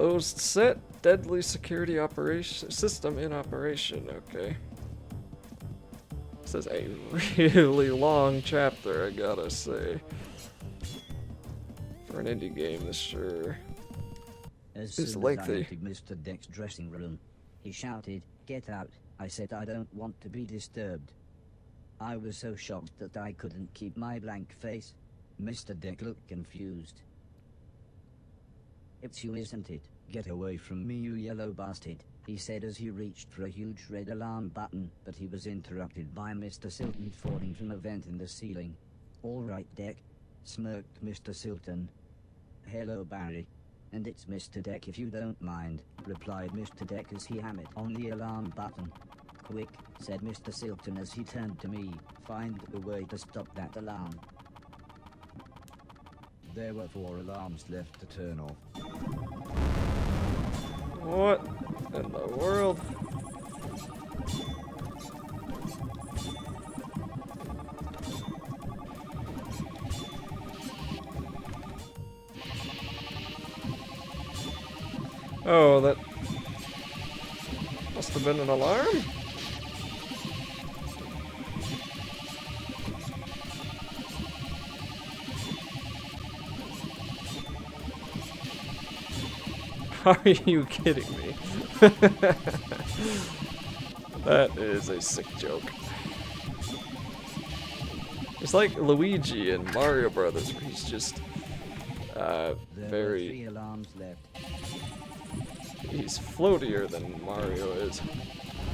Closed set. Deadly security operation system in operation. Okay. This is a really long chapter, I gotta say. For an indie game, this sure is lengthy. As I entered Mr. Deck's dressing room, he shouted, "Get out." I said I don't want to be disturbed. I was so shocked that I couldn't keep my blank face. Mr. Deck looked confused. "It's you, isn't it? Get away from me, you yellow bastard," he said as he reached for a huge red alarm button, but he was interrupted by Mr. Silton falling from a vent in the ceiling. "All right, Deck," smirked Mr. Silton. "Hello, Barry. And it's Mr. Deck if you don't mind," replied Mr. Deck as he hammered on the alarm button. "Quick," said Mr. Silton as he turned to me, "find a way to stop that alarm." There were 4 alarms left to turn off. What in the world? Oh, that must have been an alarm? Are you kidding me? That is a sick joke. It's like Luigi in Mario Brothers, where he's just There were very... 3 alarms left. He's floatier than Mario is.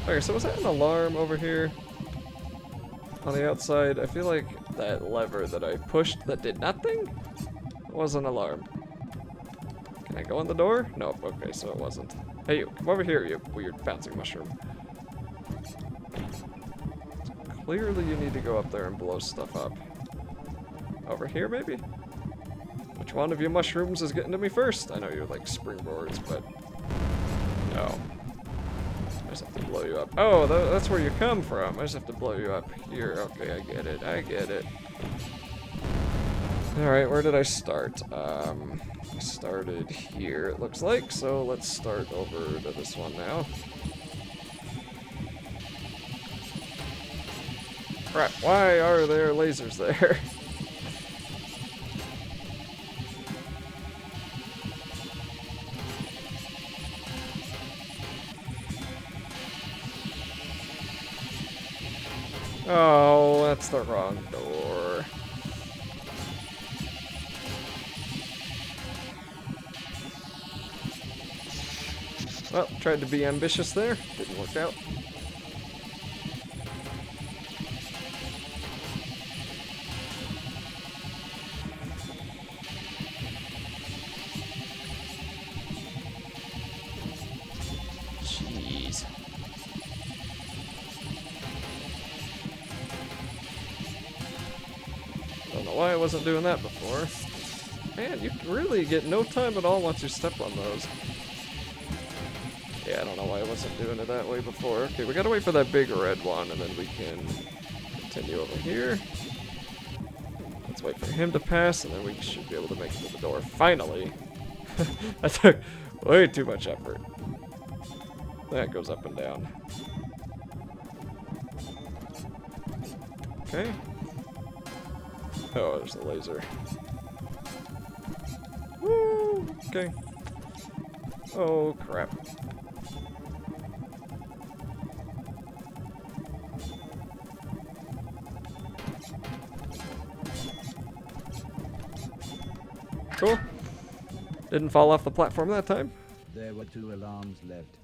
Okay, so was that an alarm over here? On the outside? I feel like that lever that I pushed that did nothing was an alarm. Can I go in the door? Nope, okay, so it wasn't. Hey, you, come over here, you weird bouncing mushroom. Clearly you need to go up there and blow stuff up. Over here, maybe? Which one of you mushrooms is getting to me first? I know you're like springboards, but... No. I just have to blow you up. Oh, that's where you come from. I just have to blow you up here. Okay, I get it. I get it. Alright, where did I start? I started here, it looks like. So let's start over to this one now. Crap, why are there lasers there? Oh, that's the wrong door. Well, tried to be ambitious there. Didn't work out. Jeez. Don't know why I wasn't doing that before. Man, you really get no time at all once you step on those. Yeah, I don't know why I wasn't doing it that way before. Okay, we gotta wait for that big red one, and then we can continue over here. Let's wait for him to pass, and then we should be able to make it to the door. Finally! That took way too much effort. That goes up and down. Okay. Oh, there's the laser. Woo! Okay. Oh, crap. Cool. Didn't fall off the platform that time. There were 2 alarms left.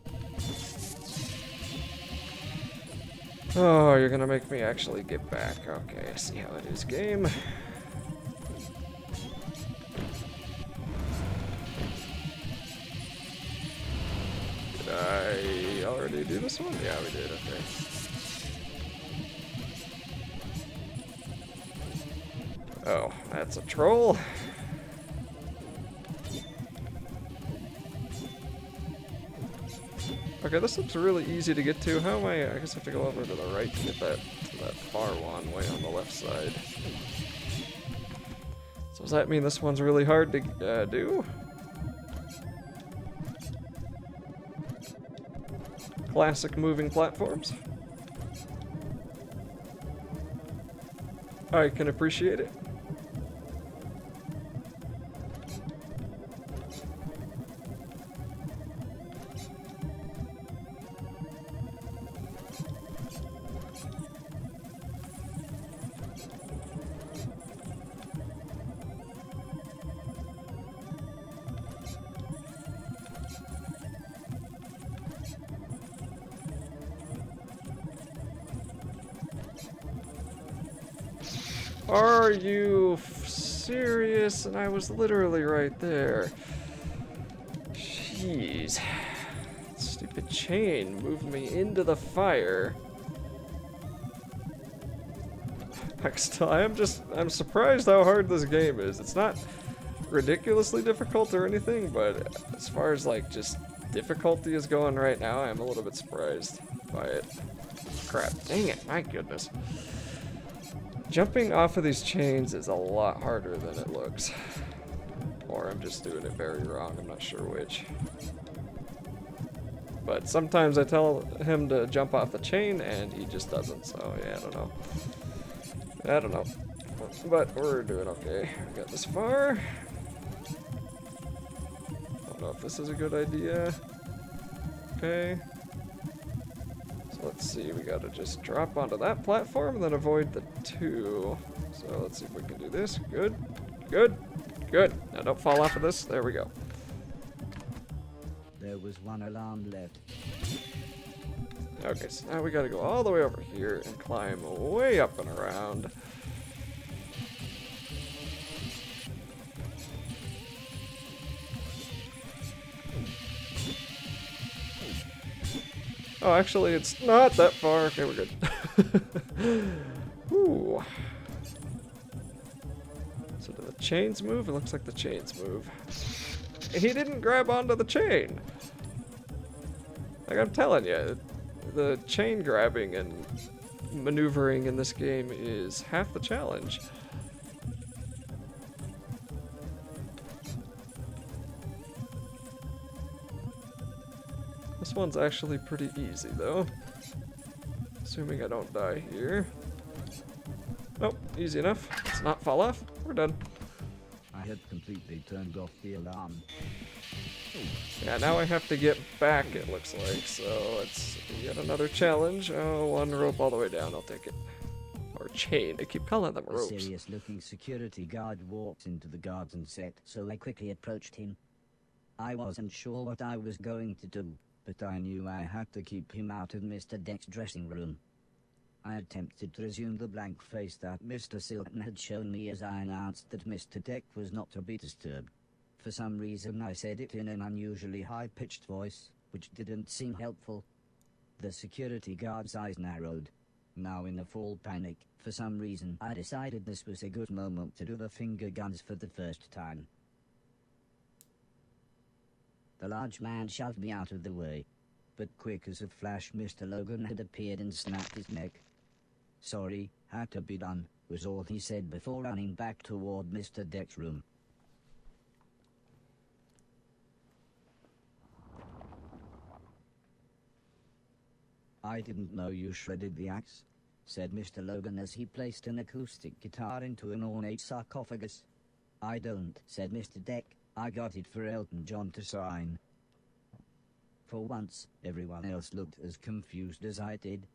Oh, you're gonna make me actually get back. Okay, I see how it is, game. Did I already do this one? Yeah, we did, okay. Oh, that's a troll. Okay, this looks really easy to get to. How am I guess I have to go over to the right to get that far one way on the left side. So does that mean this one's really hard to do? classic moving platforms. I can appreciate it. Are you serious? And I was literally right there. Jeez. Stupid chain moved me into the fire. I'm surprised how hard this game is. It's not ridiculously difficult or anything, but as far as like just difficulty is going right now, I'm a little bit surprised by it. Crap, dang it, my goodness. Jumping off of these chains is a lot harder than it looks. Or I'm just doing it very wrong, I'm not sure which. But sometimes I tell him to jump off the chain and he just doesn't, so yeah, I don't know. But we're doing okay. We got this far. Don't know if this is a good idea. Okay. So let's see, we gotta just drop onto that platform and then avoid the two. So let's see if we can do this. Good, good, good. Now don't fall off of this. There we go. There was one alarm left. Okay, so now we gotta go all the way over here and climb way up and around. Oh, actually, it's not that far. Okay, we're good. Ooh. So do the chains move? It looks like the chains move. He didn't grab onto the chain. Like I'm telling you, the chain grabbing and maneuvering in this game is half the challenge. This one's actually pretty easy, though. Assuming I don't die here. Nope, easy enough. Let's not fall off. We're done. I had completely turned off the alarm. Yeah, now I have to get back, it looks like. So it's yet another challenge. Oh, one rope all the way down. I'll take it. Or chain. I keep calling them A ropes. serious-looking security guard walked into the garden set, so I quickly approached him. I wasn't sure what I was going to do, but I knew I had to keep him out of Mr. Deck's dressing room. I attempted to resume the blank face that Mr. Silton had shown me as I announced that Mr. Deck was not to be disturbed. For some reason I said it in an unusually high-pitched voice, which didn't seem helpful. The security guard's eyes narrowed. Now in a full panic, for some reason I decided this was a good moment to do the finger guns for the first time. The large man shoved me out of the way, but quick as a flash Mr. Logan had appeared and snapped his neck. "Sorry, had to be done," was all he said before running back toward Mr. Deck's room. "I didn't know you shredded the axe," said Mr. Logan as he placed an acoustic guitar into an ornate sarcophagus. "I don't," said Mr. Deck. "I got it for Elton John to sign." For once, everyone else looked as confused as I did.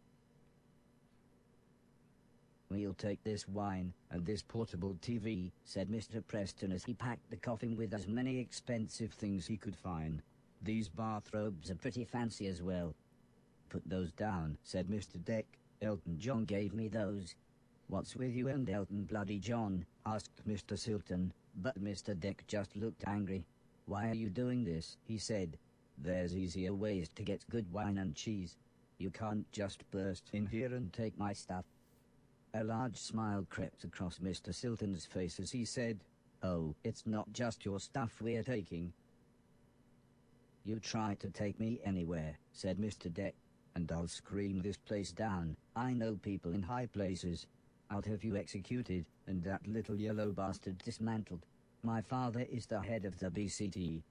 "We'll take this wine, and this portable TV," said Mr. Preston as he packed the coffin with as many expensive things he could find. "These bathrobes are pretty fancy as well." "Put those down," said Mr. Deck. "Elton John gave me those." "What's with you and Elton bloody John?" asked Mr. Silton, but Mr. Deck just looked angry. "Why are you doing this?" he said. "There's easier ways to get good wine and cheese. You can't just burst in here and take my stuff." A large smile crept across Mr. Silton's face as he said, "Oh, it's not just your stuff we're taking." "You try to take me anywhere," said Mr. Deck, "and I'll scream this place down. I know people in high places. I'll have you executed, and that little yellow bastard dismantled. My father is the head of the BCT.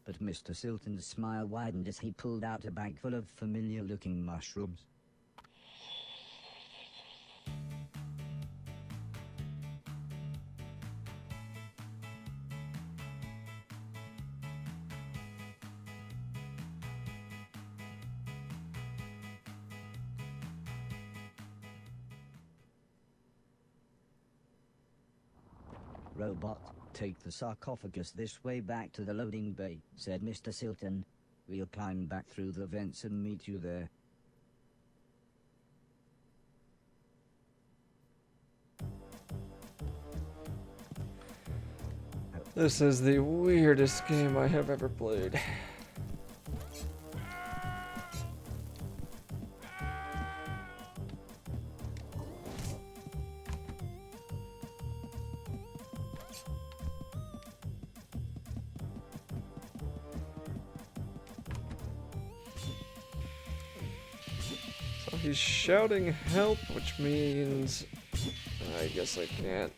but Mr. Silton's smile widened as he pulled out a bag full of familiar-looking mushrooms. Robot, take the sarcophagus this way back to the loading bay, said Mr. Silton. We'll climb back through the vents and meet you there. This is the weirdest game I have ever played. So he's shouting help, which means I guess I can't.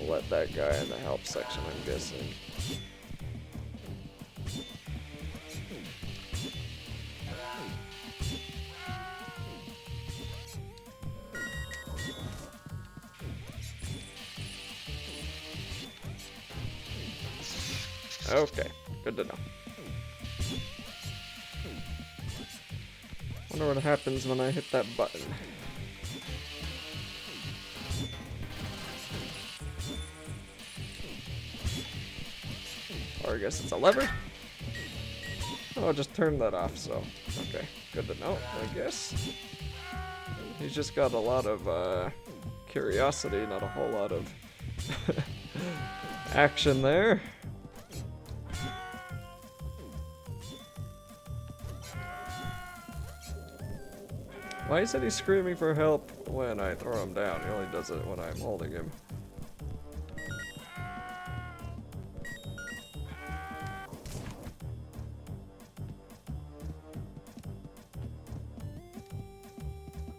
Let that guy in the help section, I'm guessing. Okay, good to know. Wonder what happens when I hit that button. Or I guess it's a lever? Oh, just turn that off, so. Okay, good to know, I guess. He's just got a lot of curiosity, not a whole lot of action there. Why is he screaming for help when I throw him down? He only does it when I'm holding him.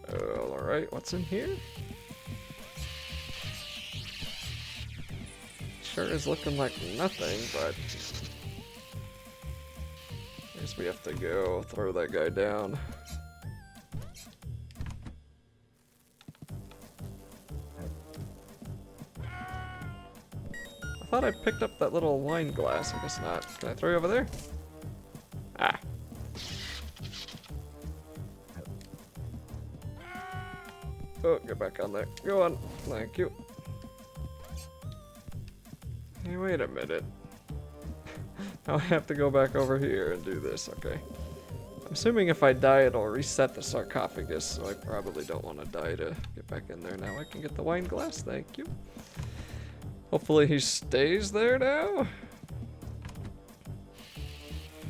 Alright, what's in here? Sure is looking like nothing, but I guess we have to go throw that guy down. I thought I picked up that little wine glass. I guess not. Can I throw you over there? Ah. Oh, get back on there. Go on. Thank you. Hey, wait a minute. Now I have to go back over here and do this. Okay. I'm assuming if I die, it'll reset the sarcophagus, so I probably don't want to die to get back in there. Now I can get the wine glass. Thank you. Hopefully he stays there now.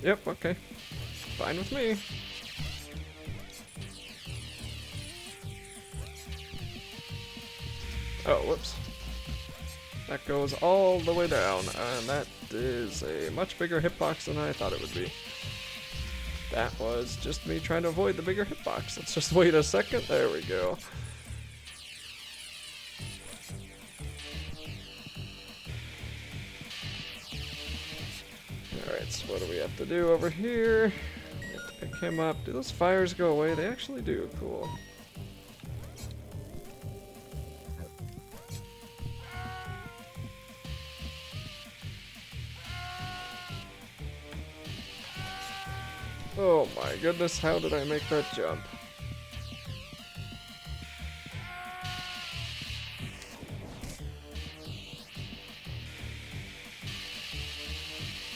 Yep, okay. Fine with me. Oh, whoops. That goes all the way down, and that is a much bigger hitbox than I thought it would be. That was just me trying to avoid the bigger hitbox. Let's just wait a second. There we go. Alright, so what do we have to do over here? We have to pick him up. Do those fires go away? They actually do. Cool. Oh my goodness, how did I make that jump?